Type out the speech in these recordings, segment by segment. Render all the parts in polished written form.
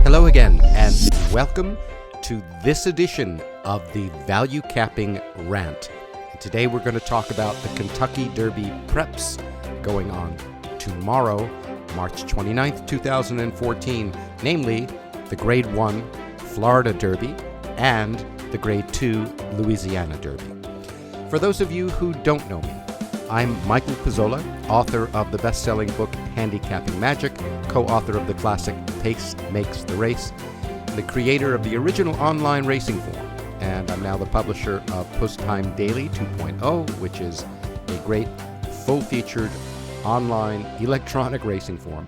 Hello again, and welcome to this edition of the Value Capping Rant. And today we're going to talk about the Kentucky Derby preps going on tomorrow, March 29th, 2014, namely the Grade 1 Florida Derby and the Grade 2 Louisiana Derby. For those of you who don't know me, I'm Michael Pizzolla, author of the best-selling book Handicapping Magic, co-author of the classic Pace Makes the Race, the creator of the original online racing forum, and I'm now the publisher of Post Time Daily 2.0, which is a great full-featured online electronic racing forum,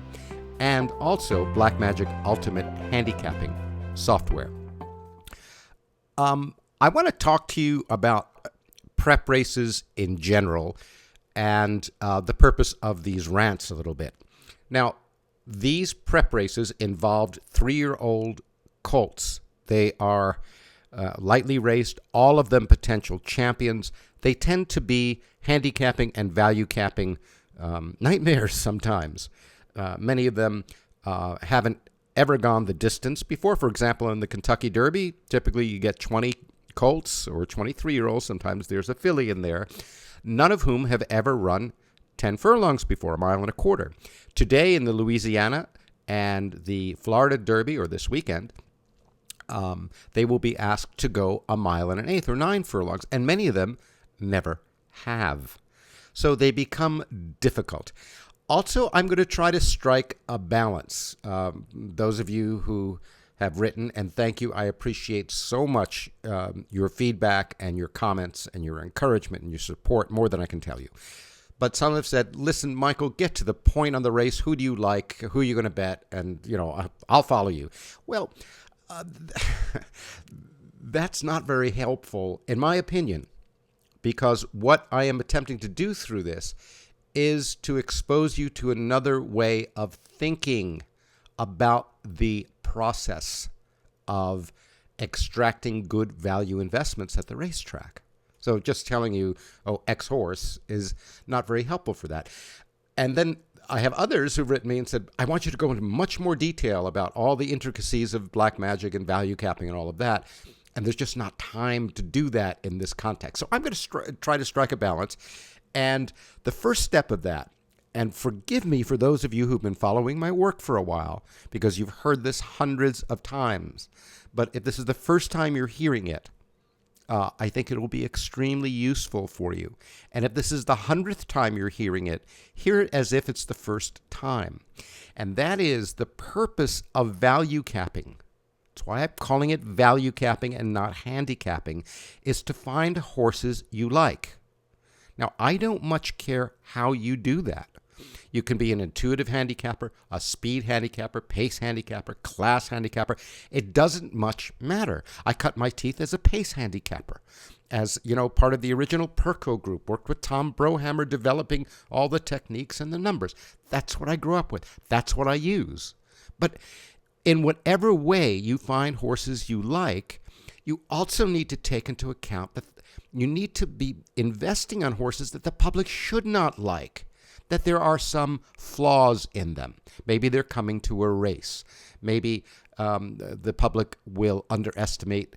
and also Blackmagic Ultimate Handicapping software. I want to talk to you about prep races in general and the purpose of these rants a little bit. Now, these prep races involved 3-year-old colts. They are lightly raced, all of them potential champions. They tend to be handicapping and value capping nightmares sometimes. Many of them haven't ever gone the distance before. For example, in the Kentucky Derby, typically you get 20 colts or 23-year-olds. Sometimes there's a filly in there, none of whom have ever run 10 furlongs before, a mile and a quarter. Today in the Louisiana and the Florida Derby, or this weekend, they will be asked to go a mile and an eighth, or 9 furlongs, and many of them never have. So they become difficult. Also, I'm going to try to strike a balance. Those of you who have written, and thank you, I appreciate so much your feedback and your comments and your encouragement and your support, more than I can tell you. But some have said, listen, Michael, get to the point on the race. Who do you like? Who are you going to bet? And, I'll follow you. Well, that's not very helpful, in my opinion, because what I am attempting to do through this is to expose you to another way of thinking about the process of extracting good value investments at the racetrack. So just telling you, X horse is not very helpful for that. And then I have others who've written me and said, I want you to go into much more detail about all the intricacies of black magic and value capping and all of that. And there's just not time to do that in this context. So I'm going to try to strike a balance. And the first step of that, and forgive me for those of you who've been following my work for a while, because you've heard this hundreds of times. But if this is the first time you're hearing it, I think it will be extremely useful for you. And if this is the 100th time you're hearing it, hear it as if it's the first time. And that is the purpose of value capping. That's why I'm calling it value capping and not handicapping, is to find horses you like. Now, I don't much care how you do that. You can be an intuitive handicapper, a speed handicapper, pace handicapper, class handicapper. It doesn't much matter. I cut my teeth as a pace handicapper. As, part of the original Perco group, worked with Tom Brohammer developing all the techniques and the numbers. That's what I grew up with. That's what I use. But in whatever way you find horses you like, you also need to take into account that you need to be investing on horses that the public should not like, that there are some flaws in them. Maybe they're coming to a race. Maybe the public will underestimate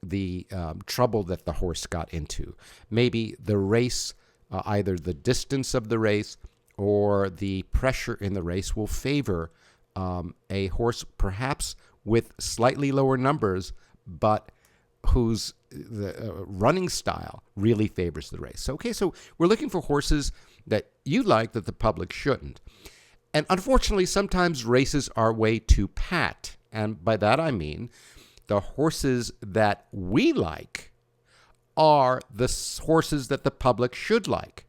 the trouble that the horse got into. Maybe the race, either the distance of the race or the pressure in the race, will favor a horse perhaps with slightly lower numbers, but whose running style really favors the race. Okay, so we're looking for horses that you like that the public shouldn't. And unfortunately, sometimes races are way too pat. And by that I mean the horses that we like are the horses that the public should like.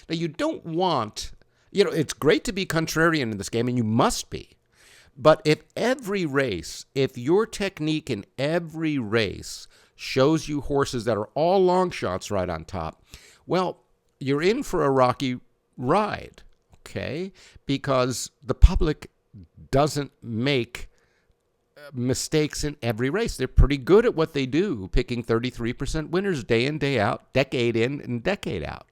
Now, you don't want, it's great to be contrarian in this game, and you must be. But if your technique in every race shows you horses that are all long shots right on top, well, you're in for a rocky ride, okay? Because the public doesn't make mistakes in every race. They're pretty good at what they do, picking 33% winners day in, day out, decade in and decade out.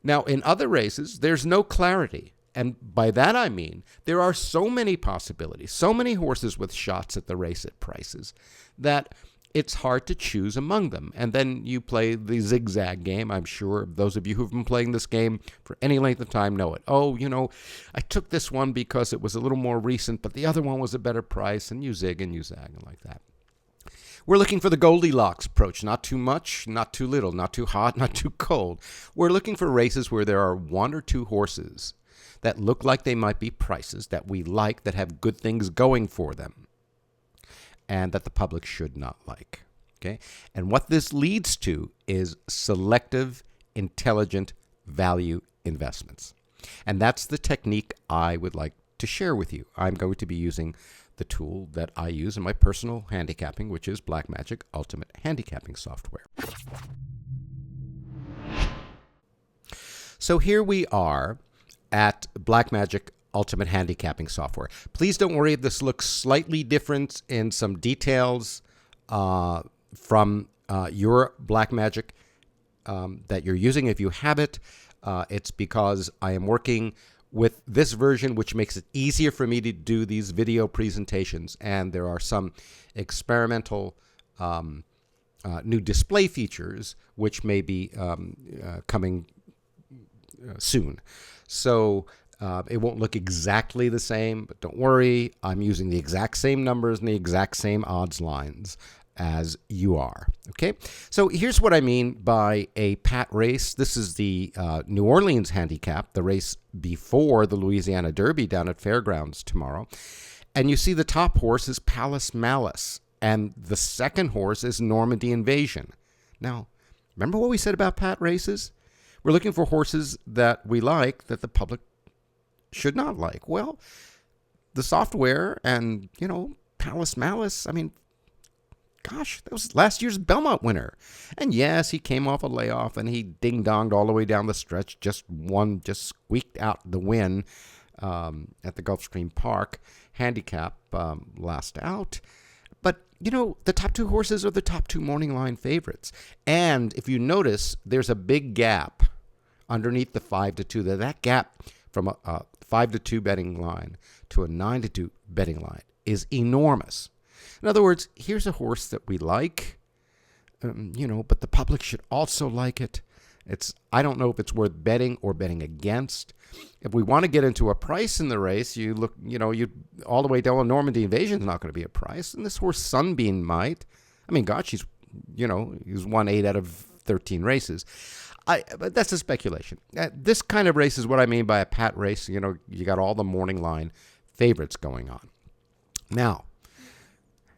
Now, in other races, there's no clarity. And by that I mean there are so many possibilities, so many horses with shots at the race at prices that it's hard to choose among them. And then you play the zigzag game. I'm sure those of you who've been playing this game for any length of time know it. Oh, I took this one because it was a little more recent, but the other one was a better price, and you zig and you zag and like that. We're looking for the Goldilocks approach. Not too much, not too little, not too hot, not too cold. We're looking for races where there are one or two horses that look like they might be prices that we like, that have good things going for them, and that the public should not like. Okay? And what this leads to is selective, intelligent value investments. And that's the technique I would like to share with you. I'm going to be using the tool that I use in my personal handicapping, which is Blackmagic Ultimate Handicapping software. So here we are at Blackmagic Ultimate Handicapping software. Please don't worry if this looks slightly different in some details from your Blackmagic that you're using. If you have it, it's because I am working with this version, which makes it easier for me to do these video presentations. And there are some experimental new display features which may be coming soon. So it won't look exactly the same, but don't worry, I'm using the exact same numbers and the exact same odds lines as you are. Okay, so here's what I mean by a pat race. This is the New Orleans Handicap, the race before the Louisiana Derby down at Fairgrounds tomorrow. And you see the top horse is Palace Malice, and the second horse is Normandy Invasion. Now, remember what we said about pat races? We're looking for horses that we like that the public should not like. Well, the software and, Palace Malice, gosh, that was last year's Belmont winner. And yes, he came off a layoff and he ding-donged all the way down the stretch, just squeaked out the win at the Gulfstream Park Handicap last out. But, the top two horses are the top two morning line favorites. And if you notice, there's a big gap underneath the 5-2. That gap from a 5-2 betting line to a 9-2 betting line is enormous. In other words, here's a horse that we like, but the public should also like it. I don't know if it's worth betting or betting against. If we want to get into a price in the race, you look, you all the way down. Normandy Invasion is not going to be a price, and this horse Sunbeam might. Gosh, he's won 8 out of 13 races. But that's a speculation. This kind of race is what I mean by a pat race. You got all the morning line favorites going on. Now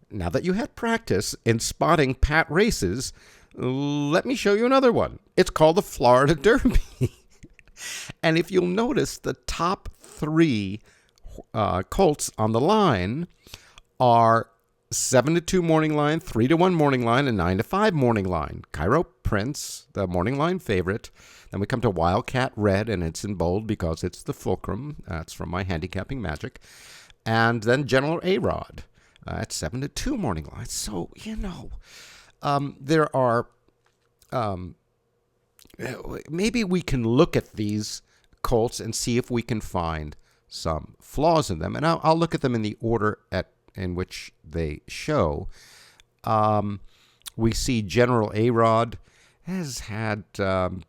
that you had practice in spotting pat races, let me show you another one. It's called the Florida Derby. And if you'll notice, the top 3 colts on the line are 7-2 morning line, 3-1 morning line, and 9-5 morning line. Cairo Prince, the morning line favorite. Then we come to Wildcat Red, and it's in bold because it's the fulcrum. That's from my handicapping magic. And then General A-Rod at 7-2 morning line. So, there are... maybe we can look at these colts and see if we can find some flaws in them. And I'll look at them in the order in which they show. We see General A-Rod has had, 2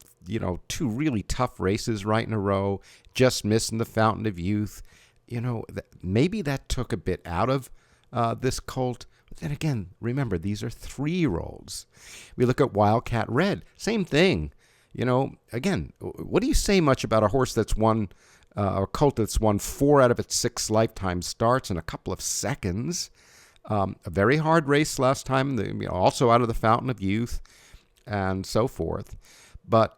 really tough races right in a row, just missing the Fountain of Youth. Maybe that took a bit out of this colt. But then again, remember, these are 3-year-olds. We look at Wildcat Red, same thing. Again, what do you say much about a horse that's won, a colt that's won 4 out of its 6 lifetime starts in a couple of seconds? A very hard race last time, also out of the Fountain of Youth and so forth. But,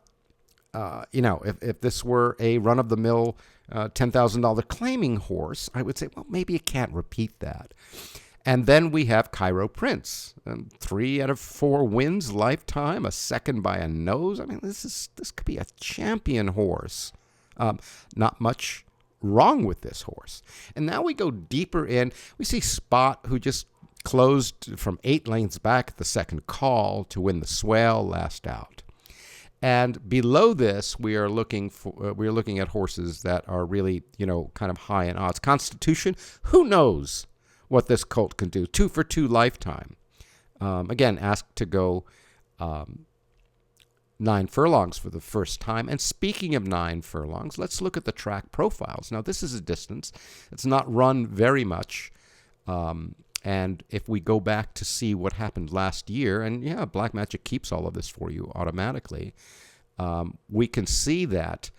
if this were a run-of-the-mill $10,000 claiming horse, I would say, well, maybe it can't repeat that. And then we have Cairo Prince, 3 out of 4 wins lifetime, a second by a nose. This could be a champion horse. Not much wrong with this horse. And now we go deeper in. We see Spot, who just closed from 8 lengths back at the second call to win the Swale last out. And below this, we are looking at horses that are really, kind of high in odds. Constitution, who knows what this colt can do? 2 for 2 lifetime. Again, asked to go 9 furlongs for the first time. And speaking of 9 furlongs, let's look at the track profiles. Now, this is a distance. It's not run very much. And if we go back to see what happened last year, and yeah, Black Magic keeps all of this for you automatically, we can see that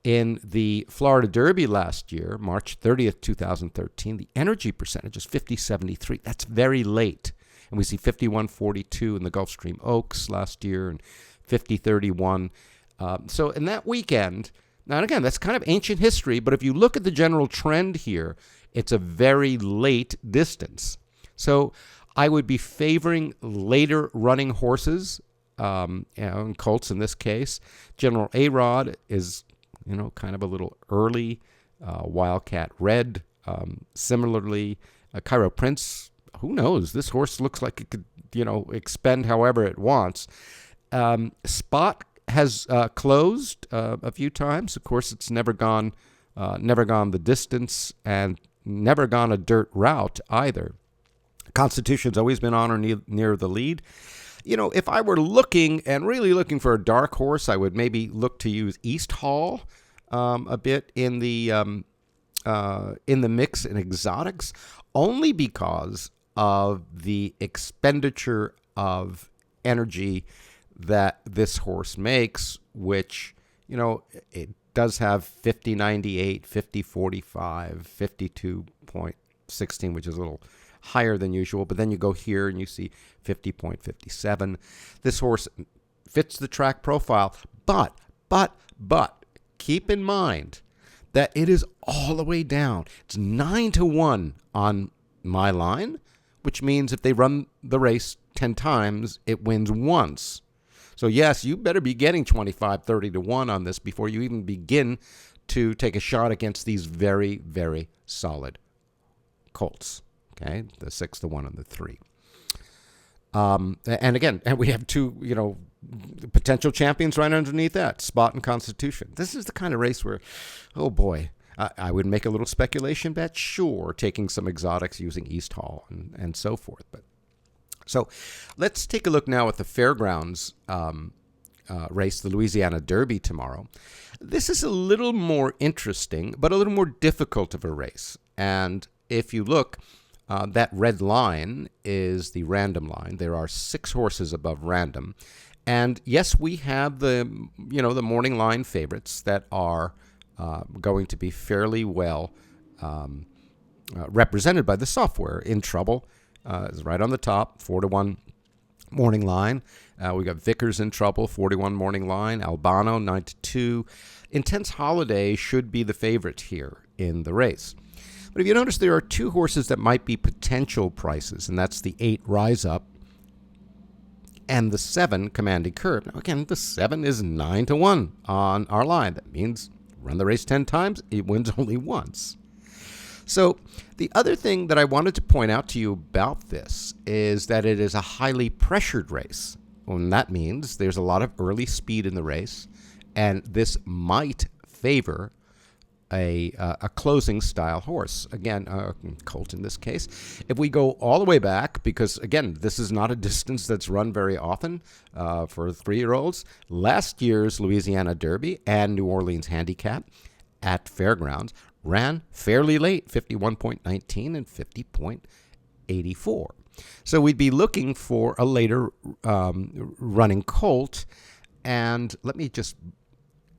in the Florida Derby last year, March 30th, 2013, the energy percentage is 50-73. That's very late. And we see 51-42 in the Gulfstream Oaks last year and 50-31. So in that weekend, now and again, that's kind of ancient history, but if you look at the general trend here, it's a very late distance. So I would be favoring later running horses, and colts in this case. General A-Rod is, kind of a little early. Wildcat Red, similarly. Cairo Prince, who knows? This horse looks like it could, expend however it wants. Spot has closed a few times. Of course, it's never gone the distance and never gone a dirt route either. Constitution's always been on or near the lead. If I were really looking for a dark horse, I would maybe look to use East Hall a bit in the mix in exotics, only because of the expenditure of energy that this horse makes, which, it does have 50-98, 50-45, 52.16, which is a little higher than usual. But then you go here and you see 50.57. This horse fits the track profile, but keep in mind that it is all the way down. It's 9-1 on my line, which means if they run the race 10 times, it wins once. So yes, you better be getting 25-30-1 on this before you even begin to take a shot against these very, very solid colts. Okay, the 6-1 and the 3. And again, we have two, potential champions right underneath that, Spot and Constitution. This is the kind of race where, oh boy, I would make a little speculation bet, sure, taking some exotics using East Hall and so forth. So let's take a look now at the Fairgrounds race, the Louisiana Derby tomorrow. This is a little more interesting, but a little more difficult of a race. And if you look, that red line is the random line. There are 6 horses above random. And yes, we have the morning line favorites that are going to be fairly well represented by the software. In Trouble is right on the top, 4-1 morning line. We got Vickers in Trouble, 41 morning line. Albano, 9-2. Intense Holiday should be the favorite here in the race. But if you notice, there are 2 horses that might be potential prices, and that's the 8 Rise Up and the 7 Commanding Curve. Now, again, the 7 is 9-1 on our line. That means run the race 10 times, it wins only once. So the other thing that I wanted to point out to you about this is that it is a highly pressured race. And that means there's a lot of early speed in the race, and this might favor a closing style horse. Again, colt in this case. If we go all the way back, because again, this is not a distance that's run very often for 3-year-olds. Last year's Louisiana Derby and New Orleans Handicap at Fairgrounds ran fairly late, 51.19 and 50.84. So we'd be looking for a later running colt. And let me just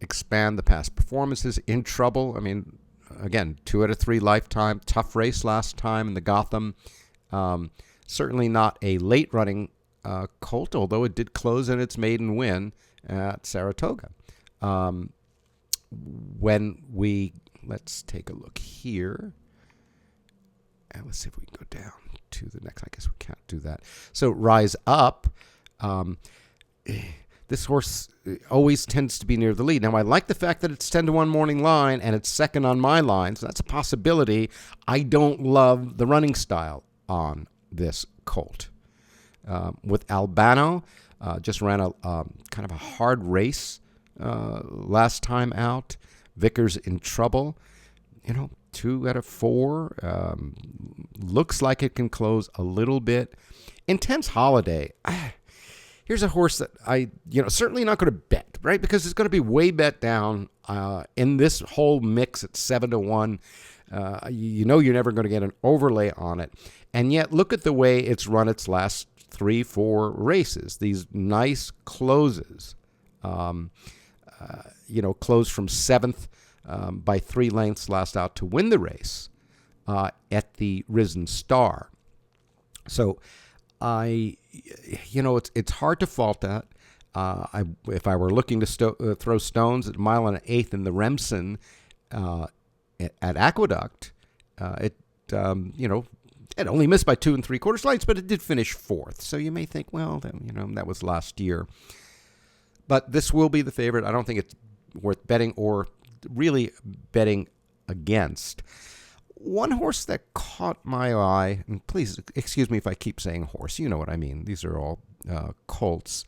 expand the past performances. In Trouble, I mean, again, 2 out of 3 lifetime. Tough race last time in the Gotham. Certainly not a late running colt, although it did close in its maiden win at Saratoga. Let's take a look here. And let's see if we can go down to the next. I guess we can't do that. So Rise Up. This horse always tends to be near the lead. Now, I like the fact that it's 10-1 morning line and it's second on my line, so that's a possibility. I don't love the running style on this colt. With Albano, Just ran a kind of a hard race last time out. Vickers in trouble. 2 out of 4. Looks like it can close a little bit. Intense Holiday. Here's a horse that I, certainly not going to bet, right? Because it's going to be way bet down in this whole mix at 7-1. You're never going to get an overlay on it. And yet, look at the way it's run its last 3-4 races. These nice closes. Closed from 7th by 3 lengths last out to win the race at the Risen Star. So it's hard to fault that. If I were looking to throw stones at 1.125 in the Remsen at Aqueduct, it only missed by 2 3/4 lengths, but it did finish 4th. So you may think, well, that was last year. But this will be the favorite. I don't think it's worth betting or really betting against. One horse that caught my eye, and please excuse me if I keep saying horse, you know what I mean. These are all colts.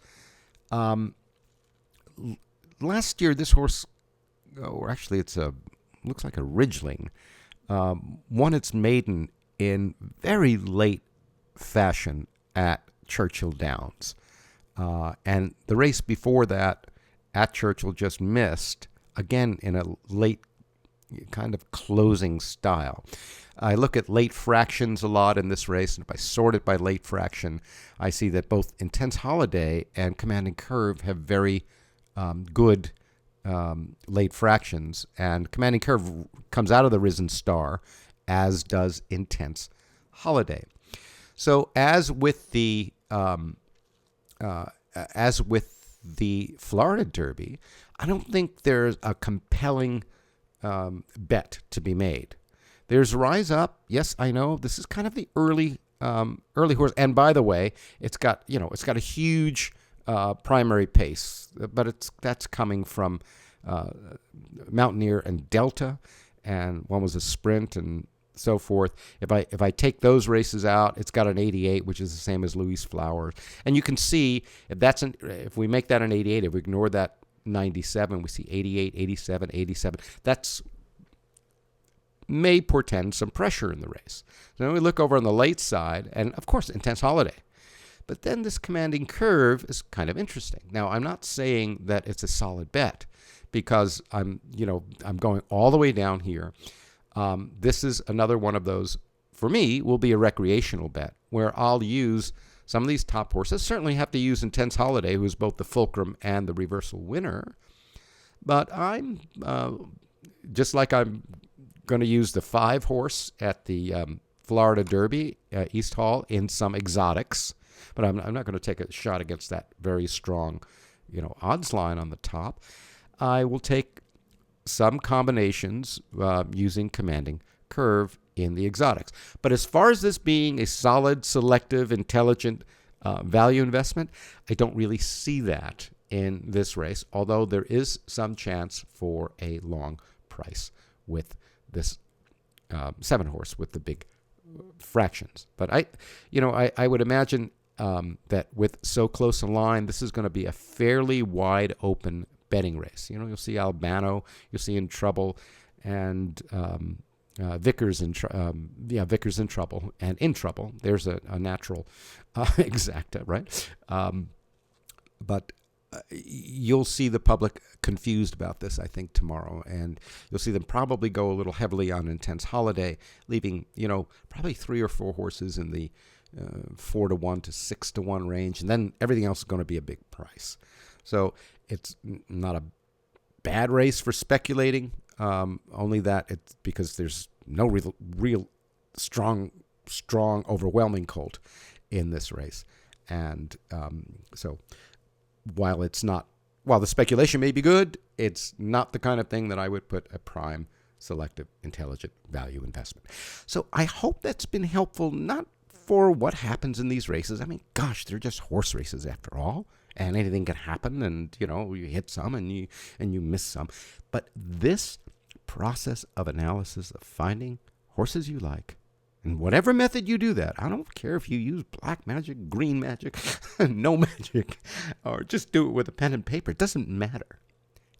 Last year, this horse, or actually looks like a Ridgeling, won its maiden in very late fashion at Churchill Downs. And the race before that at Churchill just missed, again in a late kind of closing style. I look at late fractions a lot in this race, and if I sort it by late fraction, I see that both Intense Holiday and Commanding Curve have very good late fractions, and Commanding Curve comes out of the Risen Star, as does Intense Holiday. So as with the Florida Derby, I don't think there's a compelling bet to be made. There's Rise Up. Yes, I know this is kind of the early horse, and by the way, it's got a huge primary pace, but that's coming from Mountaineer and Delta, and one was a sprint and so forth. If I take those races out, it's got an 88, which is the same as Louis Flowers, and you can see if we make that an 88, if we ignore that 97, we see 88, 87, 87. That's may portend some pressure in the race. So then we look over on the late side, and of course, Intense Holiday. But then this Commanding Curve is kind of interesting. Now, I'm not saying that it's a solid bet because I'm going all the way down here. This is another one of those, for me, will be a recreational bet where I'll use some of these top horses. Certainly have to use Intense Holiday, who is both the fulcrum and the reversal winner. But I'm, just like I'm going to use the 5 horse at the Florida Derby, East Hall, in some exotics. But I'm not going to take a shot against that very strong, odds line on the top. I will take some combinations using Commanding Curve in the exotics. But as far as this being a solid, selective, intelligent value investment, I don't really see that in this race, although there is some chance for a long price with this 7 horse with the big fractions. But I would imagine that with so close a line, this is going to be a fairly wide open betting race. You'll see Albano, you'll see In Trouble, and Vickers in trouble, and In Trouble. There's a natural exacta, right? But you'll see the public confused about this, I think, tomorrow, and you'll see them probably go a little heavily on Intense Holiday, leaving probably 3 or 4 horses in the 4-1 to 6-1 range, and then everything else is going to be a big price. So it's not a bad race for speculating, only that it's because there's no real strong, overwhelming colt in this race. And so while the speculation may be good, it's not the kind of thing that I would put a prime, selective, intelligent value investment. So I hope that's been helpful, not for what happens in these races. I mean, gosh, they're just horse races after all. And anything can happen, and you hit some and you miss some. But this process of analysis of finding horses you like And whatever method you do that, I don't care if you use black magic, green magic, no magic, or just do it with a pen and paper. It doesn't matter.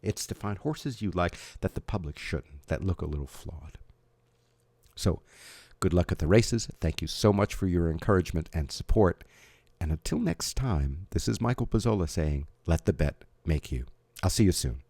It's to find horses you like that the public shouldn't, that look a little flawed. So, good luck at the races. Thank you so much for your encouragement and support. And until next time, this is Michael Pizzolla saying, let the bet make you. I'll see you soon.